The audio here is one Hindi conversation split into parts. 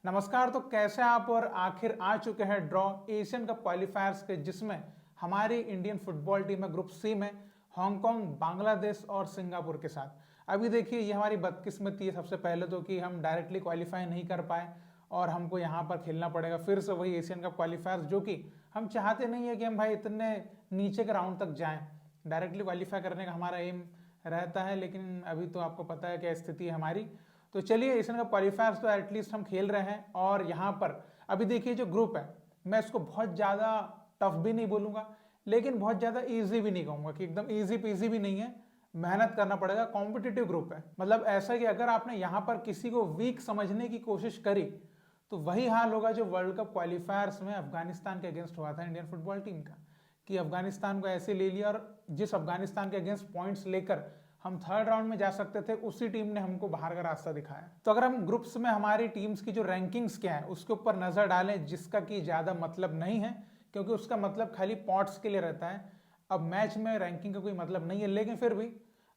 नमस्कार। तो कैसे आप और आखिर आ चुके हैं ड्रॉ एशियन कप क्वालिफायर्स के, जिसमें हमारी इंडियन फुटबॉल टीम है ग्रुप सी में हांगकांग, बांग्लादेश और सिंगापुर के साथ। अभी देखिए ये हमारी बदकिस्मती है सबसे पहले तो कि हम डायरेक्टली क्वालिफाई नहीं कर पाए और हमको यहाँ पर खेलना पड़ेगा फिर से वही एशियन कप क्वालिफायर्स, जो कि हम चाहते नहीं है कि हम भाई इतने नीचे के राउंड तक जाएं। डायरेक्टली क्वालिफाई करने का हमारा एम रहता है, लेकिन अभी तो आपको पता है क्या स्थिति है हमारी। तो चलिए एशियन कप क्वालिफायर्स तो एटलीस्ट हम खेल रहे हैं। और यहाँ पर अभी देखिए जो ग्रुप है, मैं इसको बहुत ज़्यादा टफ भी नहीं बोलूँगा लेकिन बहुत ज़्यादा इजी भी नहीं कहूँगा कि एकदम इजी पीजी भी नहीं है। मेहनत करना पड़ेगा, कॉम्पिटिटिव ग्रुप है। मतलब ऐसा कि अगर आपने यहाँ पर किसी को वीक समझने की कोशिश करी तो वही हाल होगा जो वर्ल्ड कप क्वालिफायर्स में अफगानिस्तान के अगेंस्ट हुआ था इंडियन फुटबॉल टीम का, कि अफगानिस्तान को ऐसे ले लिया और जिस अफगानिस्तान के अगेंस्ट पॉइंट्स लेकर हम थर्ड राउंड में जा सकते थे उसी टीम ने हमको बाहर का रास्ता दिखाया। तो अगर हम ग्रुप्स में हमारी टीम्स की जो रैंकिंग्स क्या है उसके ऊपर नजर डालें, जिसका कि ज्यादा मतलब नहीं है क्योंकि उसका मतलब खाली पॉट्स के लिए रहता है। अब मैच में रैंकिंग का कोई मतलब नहीं है, लेकिन फिर भी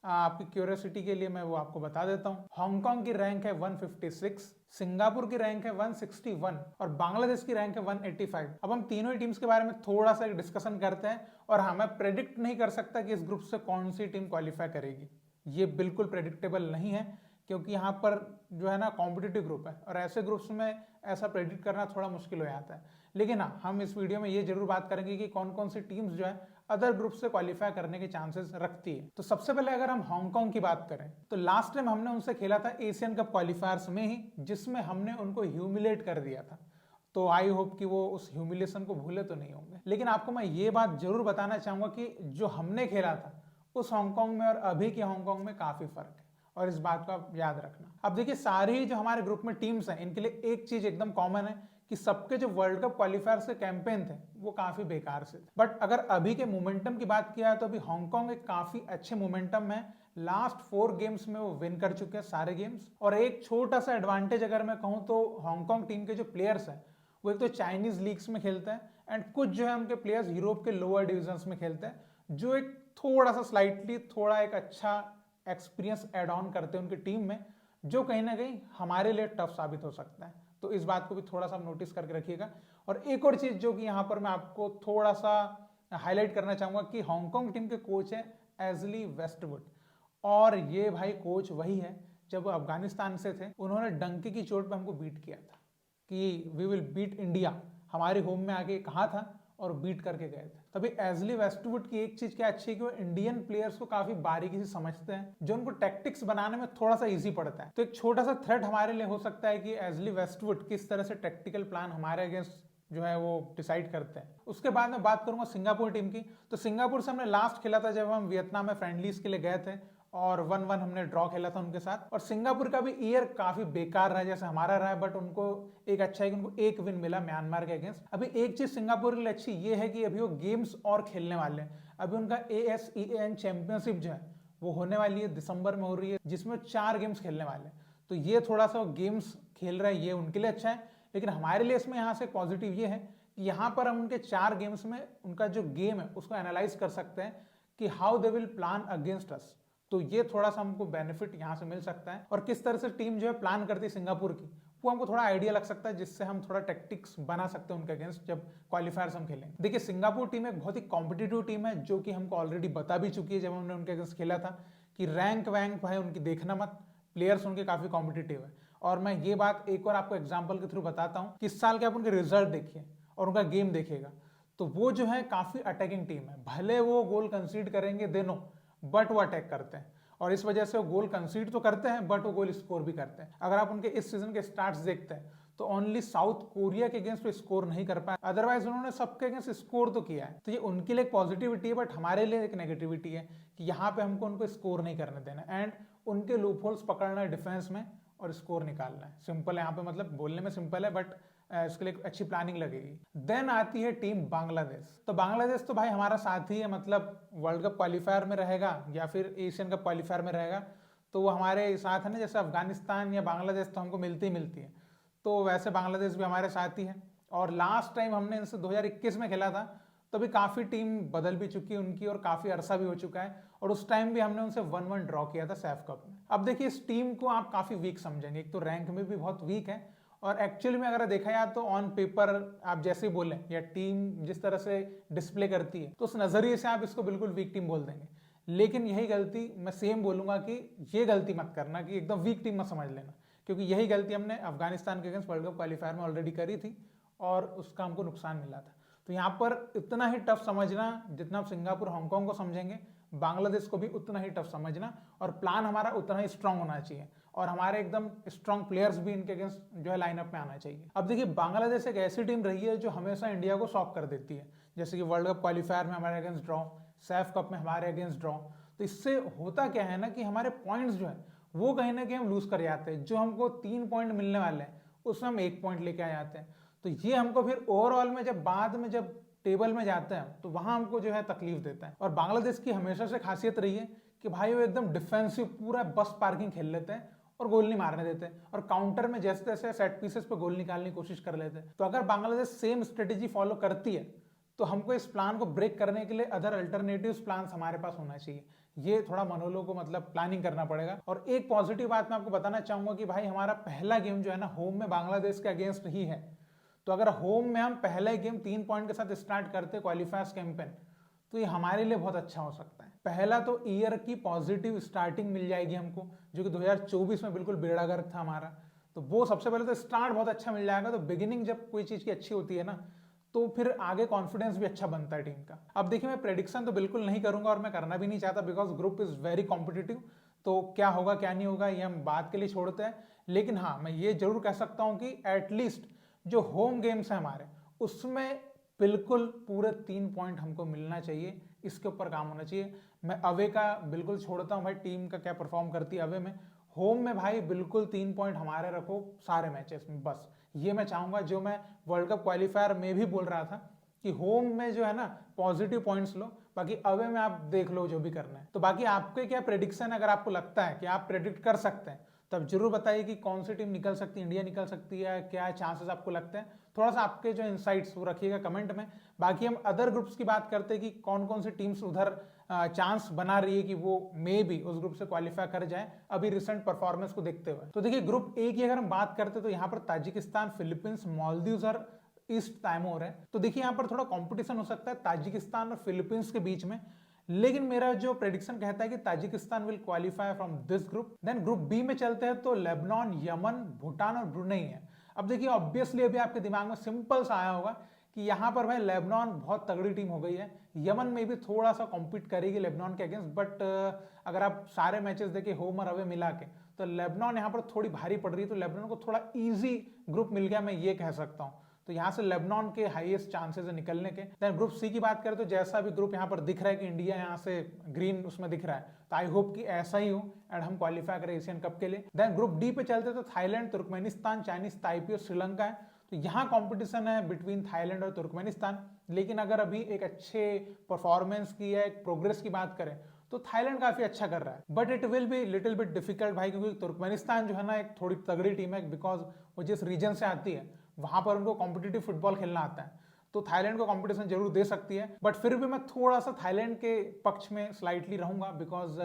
आपकी क्यूरियोसिटी के लिए मैं वो आपको बता देता हूँ। हांगकांग की रैंक है 156, सिंगापुर की रैंक है 161 और बांग्लादेश की रैंक है 185। अब हम तीनों ही टीम्स के बारे में थोड़ा सा डिस्कशन करते हैं। और हाँ, मैं प्रेडिक्ट नहीं कर सकता कि इस ग्रुप से कौन सी टीम क्वालिफाई करेगी, ये बिल्कुल प्रेडिक्टेबल नहीं है क्योंकि यहाँ पर जो है ना कॉम्पिटिटिव ग्रुप है और ऐसे ग्रुप्स में ऐसा प्रेडिक्ट करना थोड़ा मुश्किल हो जाता है। लेकिन हाँ, हम इस वीडियो में ये जरूर बात करेंगे कि कौन कौन सी टीम्स जो है अदर ग्रुप से क्वालिफाई करने के चांसेस रखती है। तो सबसे पहले अगर हम हांगकांग की बात करें तो लास्ट टाइम हमने उनसे खेला था एशियन कप क्वालिफायर्स में ही, जिसमें हमने उनको ह्यूमिलेट कर दिया था। तो आई होप कि वो उस ह्यूमिलेशन को भूले तो नहीं होंगे। लेकिन आपको मैं ये बात जरूर बताना चाहूंगा कि जो हमने खेला था उस हांगकांग में और अभी के हांगकांग में काफी फर्क है और इस बात को आप याद रखना। अब देखिए सारी जो हमारे ग्रुप में टीम्स हैं इनके लिए एक चीज एकदम कॉमन है कि सबके जो वर्ल्ड कप क्वालिफायर्स के कैंपेन थे वो काफी बेकार से थे। बट अगर अभी के मोमेंटम की बात किया तो अभी हांगकांग एक काफी अच्छे मोमेंटम में लास्ट 4 गेम्स में वो विन कर चुके हैं सारे गेम्स। और एक छोटा सा एडवांटेज अगर मैं कहूं तो हांगकांग टीम के जो प्लेयर्स हैं वो एक तो चाइनीज लीग्स में खेलते हैं एंड कुछ जो है उनके प्लेयर्स यूरोप के लोअर डिविजन्स में खेलते हैं, जो एक थोड़ा सा स्लाइटली थोड़ा एक अच्छा एक्सपीरियंस एड ऑन करते हैं उनकी टीम में, जो कहीं ना कहीं हमारे लिए टफ साबित हो सकता है। तो इस बात को भी थोड़ा सा नोटिस करके रखिएगा। और एक और चीज जो कि यहाँ पर मैं आपको थोड़ा सा हाईलाइट करना चाहूंगा कि हांगकांग टीम के कोच है एजली वेस्टवुड। और ये भाई कोच वही है जब वो अफगानिस्तान से थे, उन्होंने डंके की चोट पे हमको बीट किया था कि वी विल बीट इंडिया, हमारे होम में आके कहा था और बीट करके गए थे। तभी एजली वेस्टवुड की एक चीज क्या अच्छी है कि वो इंडियन प्लेयर्स को काफी बारीकी से समझते हैं, जो उनको टैक्टिक्स बनाने में थोड़ा सा इजी पड़ता है। तो एक छोटा सा थ्रेट हमारे लिए हो सकता है कि एजली वेस्टवुड किस तरह से टैक्टिकल प्लान हमारे अगेंस्ट जो है वो डिसाइड करते हैं। उसके बाद मैं बात करूंगा सिंगापुर टीम की। तो सिंगापुर से हमने लास्ट खेला था जब हम वियतनाम में फ्रेंडलीज के लिए गए थे और 1-1 हमने ड्रॉ खेला था उनके साथ। और सिंगापुर का भी ईयर काफी बेकार रहा जैसे हमारा रहा है, बट उनको एक अच्छा है कि उनको एक विन मिला म्यांमार के अगेंस्ट। अभी एक चीज सिंगापुर के लिए अच्छी ये है कि अभी वो गेम्स और खेलने वाले हैं। अभी उनका ASEAN चैंपियनशिप जो है वो होने वाली है, दिसंबर में हो रही है, जिसमें 4 गेम्स खेलने वाले हैं। तो ये थोड़ा सा गेम्स खेल रहे हैं, ये उनके लिए अच्छा है। लेकिन हमारे लिए इसमें यहाँ से पॉजिटिव ये है कि यहाँ पर हम उनके 4 गेम्स में उनका जो गेम है उसको एनालाइज कर सकते हैं कि how they will plan against us. तो ये थोड़ा सा हमको बेनिफिट यहाँ से मिल सकता है। और किस तरह से टीम जो है प्लान करती है सिंगापुर की, वो हमको थोड़ा आइडिया लग सकता है, जिससे हम थोड़ा टैक्टिक्स बना सकते हैं उनके अगेंस्ट जब क्वालिफायर्स हम खेलेंगे। देखिए सिंगापुर टीम एक बहुत ही कॉम्पिटिटिव टीम है, जो कि हमको ऑलरेडी बता भी चुकी है जब हमने उनके अगेंस्ट खेला था कि रैंक वैंक भाई उनकी देखना मत, प्लेयर्स उनके काफी कॉम्पिटिटिव है। और मैं ये बात एक और आपको एग्जाम्पल के थ्रू बताता हूँ कि इस साल के आप उनके रिजल्ट देखिए और उनका गेम देखिएगा तो वो जो है काफी अटैकिंग टीम है। भले वो गोल कंसीड करेंगे देनो, बट वो अटैक करते हैं और इस वजह से वो गोल कंसीड तो करते हैं बट वो गोल स्कोर भी करते हैं। अगर आप उनके इस सीजन के स्टार्ट्स देखते हैं तो ओनली साउथ कोरिया के अगेंस्ट वो स्कोर नहीं कर पाए, अदरवाइज उन्होंने सबके अगेंस्ट स्कोर तो किया है। तो ये उनके लिए एक पॉजिटिविटी है, बट हमारे लिए एक नेगेटिविटी है कि यहाँ पे हमको उनको स्कोर नहीं करने देना एंड उनके लूप होल्स पकड़ना है डिफेंस में और स्कोर निकालना है। सिंपल है यहाँ पे, मतलब बोलने में सिंपल है बट इसके लिए अच्छी प्लानिंग लगेगी। देन आती है टीम बांग्लादेश। तो बांग्लादेश तो भाई हमारा साथी है, मतलब वर्ल्ड कप क्वालिफायर में रहेगा या फिर एशियन कप क्वालिफायर में रहेगा तो वो हमारे साथ है ना। जैसे अफगानिस्तान या बांग्लादेश तो हमको मिलती ही मिलती है, तो वैसे बांग्लादेश भी हमारे साथ ही है। और लास्ट टाइम हमने इनसे 2021 में खेला था, तो अभी काफ़ी टीम बदल भी चुकी है उनकी और काफ़ी अरसा भी हो चुका है और उस टाइम भी हमने उनसे 1-1 ड्रॉ किया था सैफ कप में। अब देखिए इस टीम को आप काफ़ी वीक समझेंगे, एक तो रैंक में भी बहुत वीक है और एक्चुअली में अगर देखा जाए तो ऑन पेपर आप जैसे बोलें या टीम जिस तरह से डिस्प्ले करती है तो उस नज़रिए से आप इसको बिल्कुल वीक टीम बोल देंगे। लेकिन यही गलती मैं सेम बोलूंगा कि ये गलती मत करना कि एकदम वीक टीम मत समझ लेना, क्योंकि यही गलती हमने अफगानिस्तान के अगेंस्ट वर्ल्ड कप क्वालिफायर में ऑलरेडी करी थी और उसका हमको नुकसान मिला था। तो यहाँ पर इतना ही टफ समझना जितना आप सिंगापुर हांगकांग को समझेंगे, बांग्लादेश को भी उतना ही टफ समझना, और प्लान हमारा उतना ही स्ट्रांग होना चाहिए और हमारे एकदम स्ट्रांग प्लेयर्स भी इनके अगेंस्ट जो है लाइनअप में आना चाहिए। अब देखिए, बांग्लादेश एक ऐसी टीम रही है जो हमेशा इंडिया को शॉक कर देती है, जैसे कि वर्ल्ड कप क्वालिफायर में हमारे अगेंस्ट ड्रॉ, सैफ कप में हमारे अगेंस्ट ड्रॉ। तो इससे होता क्या है ना कि हमारे पॉइंट्स जो है वो कहीं ना कहीं हम लूज कर जाते हैं। जो हमको 3 पॉइंट मिलने वाले हैं उसमें हम 1 पॉइंट लेके आ जाते हैं। तो ये हमको फिर ओवरऑल में जब बाद में जब टेबल में जाते हैं तो वहां हमको जो है तकलीफ देता है। और बांग्लादेश की हमेशा से खासियत रही है कि भाई वो एकदम डिफेंसिव पूरा बस पार्किंग खेल लेते हैं और गोल नहीं मारने देते, और काउंटर में जैसे तैसे सेट पीसेस पे गोल निकालने की कोशिश कर लेते हैं। तो अगर बांग्लादेश सेम स्ट्रेटेजी फॉलो करती है तो हमको इस प्लान को ब्रेक करने के लिए अदर अल्टरनेटिव प्लान हमारे पास होना चाहिए। ये थोड़ा मनोलो को मतलब प्लानिंग करना पड़ेगा। और एक पॉजिटिव बात मैं आपको बताना चाहूंगा कि भाई हमारा पहला गेम जो है ना होम में बांग्लादेश के अगेंस्ट ही है। तो अगर होम में हम पहला ही गेम 3 पॉइंट के साथ स्टार्ट करते क्वालिफायर्स कैंपेन तो ये हमारे लिए बहुत अच्छा हो सकता है। पहला तो ईयर की पॉजिटिव स्टार्टिंग मिल जाएगी हमको, जो कि 2024 में बिल्कुल बेड़ा गर्क था हमारा। तो वो सबसे पहले तो स्टार्ट बहुत अच्छा मिल जाएगा। तो बिगिनिंग जब कोई चीज़ की अच्छी होती है ना तो फिर आगे कॉन्फिडेंस भी अच्छा बनता है टीम का। अब देखिए, मैं प्रेडिक्शन तो बिल्कुल नहीं करूंगा और मैं करना भी नहीं चाहता, because group is very competitive. तो क्या होगा क्या नहीं होगा ये हम बात के लिए छोड़ते हैं। लेकिन हाँ, मैं ये जरूर कह सकता हूँ कि एटलीस्ट जो होम गेम्स है हमारे उसमें बिल्कुल पूरे 3 पॉइंट हमको मिलना चाहिए, इसके ऊपर काम होना चाहिए। मैं अवे का बिल्कुल छोड़ता हूँ भाई, टीम का क्या परफॉर्म करती है अवे में। होम में भाई बिल्कुल 3 पॉइंट हमारे रखो सारे मैचेस में, बस ये मैं चाहूंगा। जो मैं वर्ल्ड कप क्वालिफायर में भी बोल रहा था कि होम में जो है ना पॉजिटिव पॉइंट्स लो, बाकी अवे में आप देख लो जो भी करना है। तो बाकी आपके क्या प्रेडिक्शन, अगर आपको लगता है कि आप प्रेडिक्ट कर सकते हैं तब जरूर बताइए कि कौन सी टीम निकल सकती है, इंडिया निकल सकती है, क्या चांसेस आपको लगते हैं। थोड़ा सा आपके जो इनसाइट्स वो रखिएगा कमेंट में। बाकी हम अदर ग्रुप्स की बात करते हैं कि कौन कौन सी टीम्स उधर चांस बना रही है कि वो मे भी उस ग्रुप से क्वालिफाई कर जाए अभी रिसेंट परफॉर्मेंस को देखते हुए। तो देखिए, ग्रुप ए की अगर हम बात करते हैं तो यहाँ पर ताजिकिस्तान, फिलीपींस, मालदीव्स और ईस्ट टाइमोर है। तो देखिए यहाँ पर थोड़ा कंपटीशन हो सकता है ताजिकिस्तान और फिलीपींस के बीच में, लेकिन मेरा जो प्रेडिक्शन कहता है कि Tajikistan will qualify from this group. Then group B में चलते हैं तो लेबनान, यमन, भूटान और ब्रुनेई है। अब देखिए, ऑब्वियसली अभी आपके दिमाग में सिंपल सा आया होगा कि यहाँ पर भाई लेबनान बहुत तगड़ी टीम हो गई है, यमन में भी थोड़ा सा कॉम्पीट करेगी लेबनान के अगेंस्ट, बट अगर आप सारे मैचेस देखें होम और अवे मिला के तो लेबनान यहाँ पर थोड़ी भारी पड़ रही है। तो लेबनान को थोड़ा इजी ग्रुप मिल गया, मैं ये कह सकता हूँ। तो यहाँ से लेबनान के हाईएस्ट चांसेस है निकलने के। देन ग्रुप सी की बात करें तो जैसा भी ग्रुप यहाँ पर दिख रहा है कि इंडिया यहाँ से ग्रीन उसमें दिख रहा है, तो आई होप कि ऐसा ही हो एंड हम क्वालिफाई करें एशियन कप के लिए। देन ग्रुप डी पे चलते तो थाईलैंड, तुर्कमेनिस्तान, चाइनीज ताइपी और श्रीलंका है। तो यहाँ कॉम्पिटिशन है बिटवीन थाईलैंड और तुर्कमेनिस्तान। लेकिन अगर अभी एक अच्छे परफॉर्मेंस की या एक प्रोग्रेस की बात करें तो थाईलैंड काफी अच्छा कर रहा है, but it will be little bit difficult भाई, क्योंकि तुर्कमेनिस्तान जो है ना एक थोड़ी तगड़ी टीम है, बिकॉज वो जिस रीजन से आती है वहां पर उनको कॉम्पिटिटिव फुटबॉल खेलना आता है। तो थाईलैंड को कंपटीशन जरूर दे सकती है, बट फिर भी मैं थोड़ा सा थाईलैंड के पक्ष में स्लाइटली रहूंगा, because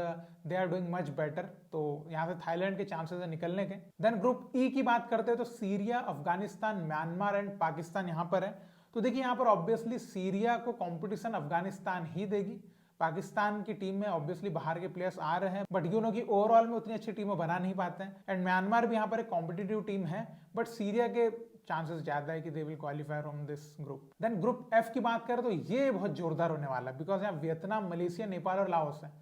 they are doing much better. तो यहाँ से थाईलैंड के चांसेस है निकलने के। देन ग्रुप ई की बात करते हैं तो Syria, Afghanistan, Myanmar and Pakistan यहाँ पर है। तो देखिए, यहाँ पर ऑब्वियसली सीरिया को कंपटीशन अफगानिस्तान ही देगी। पाकिस्तान की टीम में ऑब्वियसली बाहर के प्लेयर्स आ रहे हैं, बट यू नो कि ओवरऑल में उतनी अच्छी टीमें बना नहीं पाते हैं। एंड म्यांमार भी यहाँ पर एक कॉम्पिटिटिव टीम है, बट सीरिया के चांसेस ज्यादा है कि they will qualify from this group. Then group F की बात करें तो ये बहुत जोरदार होने वाला है, बिकॉज यहाँ वियतनाम, मलेशिया, नेपाल और लाओस है।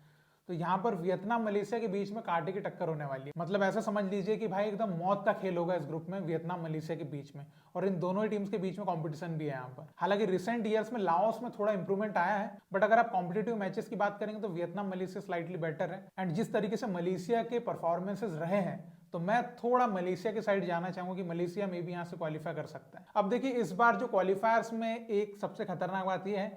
तो यहाँ पर वियतनाम, मलेशिया के बीच में कांटे की टक्कर होने वाली है। मतलब ऐसा समझ लीजिए कि भाई एकदम मौत का खेल होगा इस ग्रुप में, वियतनाम, मलेशिया के बीच में। और इन दोनों ही टीम्स के बीच में कंपटीशन भी है यहाँ पर। हालांकि रिसेंट ईयर्स में लाओस में थोड़ा इंप्रूवमेंट आया है, बट अगर आप कॉम्पिटेटिव मैचेस की बात करेंगे तो वियतनाम, मलेशिया स्लाइटली बेटर है। एंड जिस तरीके से मलेशिया के परफॉर्मेंसेज रहे हैं तो मैं थोड़ा मलेशिया के साइड जाना चाहूंगा कि मलेशिया में भी यहाँ से क्वालिफाई कर सकता है। अब देखिए, इस बार जो क्वालिफायर्स में एक सबसे खतरनाक बात यह है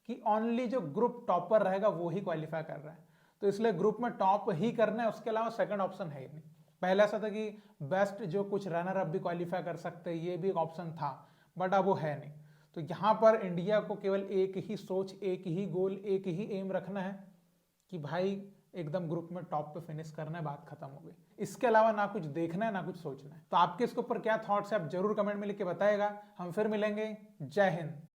कि ओनली जो ग्रुप टॉपर रहेगा वो ही क्वालिफाई कर रहा है। तो इसलिए ग्रुप में टॉप ही करना है, उसके अलावा सेकंड ऑप्शन है ही नहीं। पहले ऐसा था कि बेस्ट जो कुछ रनर अप भी क्वालिफाई कर सकते हैं, ये भी एक ऑप्शन था, बट अब वो है नहीं। तो यहाँ पर इंडिया को केवल एक ही सोच, एक ही गोल, एक ही एम रखना है कि भाई एकदम ग्रुप में टॉप पे फिनिश करना है, बात खत्म हो गई। इसके अलावा ना कुछ देखना है ना कुछ सोचना है। तो आपके इसके ऊपर क्या थॉट्स है आप जरूर कमेंट में लिख के बताएगा। हम फिर मिलेंगे। जय हिंद।